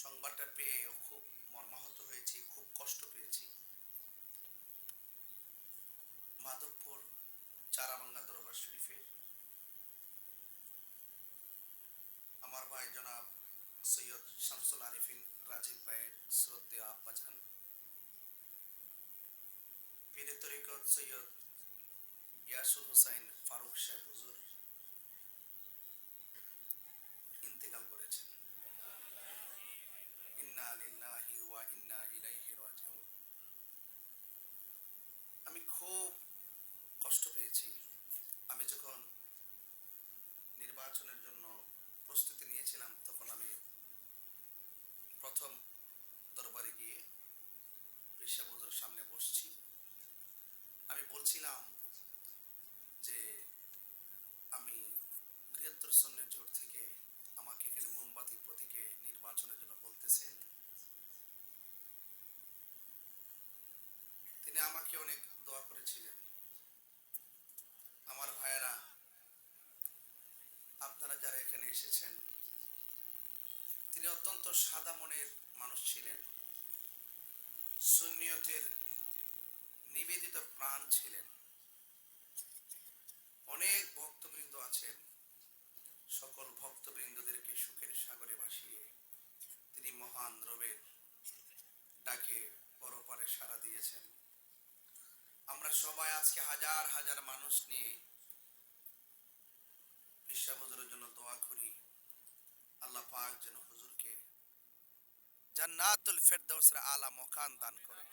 সংবাদটা পেয়ে খুব মর্মাহত হয়েছি, খুব কষ্ট পেয়েছি। মাধবপুর চারাবাঙ্গা দরবার শরীফের আমার ভাই জনাব সৈয়দ শামসুল আরিফিন রাজীব ভাইয়ের শ্রদ্ধেয় আব্বাজান পীরে তরিকত সৈয়দ ইয়াসুল হুসাইন ফারুক সাহেব হুজুর ইন্তেকাল করেছেন। ইন্না লিল্লাহি ওয়া ইন্না ইলাইহি রাজিউন। আমি খুব কষ্ট পেয়েছি। আমি যখন নির্বাচনের জন্য প্রস্তুতি নিয়েছিলাম তখন আমি প্রথম দরবারে গিয়ে পীর সাহেব হুজুর সামনে বসছি। আমি বলছিলাম যে আমি বৃহত্তর সুন্নি জোট থেকে আমাকে এখানে মোমবাতি প্রতীকে নির্বাচনের জন্য বলতেছেন। তিনি আমাকে অনেক দোয়া করেছিলেন। আমার ভাইয়েরা, আপনারা যারা এখানে এসেছেন, তিনি অত্যন্ত সাদা মনের মানুষ ছিলেন, সুন্নিয়তের নিবেদিত প্রাণ ছিলেন। অনেক ভক্তবৃন্দ আছেন, সকল ভক্তবৃন্দদেরকে সুখের সাগরে ভাসিয়ে তিনি মহান রবের ডাকে পরপারে সাড়া দিয়েছেন। আমরা সবাই আজকে হাজার হাজার মানুষ নিয়ে ঈশা হুজুরের জন্য দোয়া করি, আল্লাহ পাক যেন হুজুরকে জান্নাতুল ফেরদাউসের আলা মকান দান করে।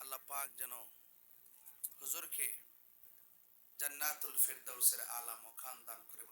আল্লাহ পাক যেন হুজুরকে জান্নাতুল ফেরদাউসের আলা মকান দান করে।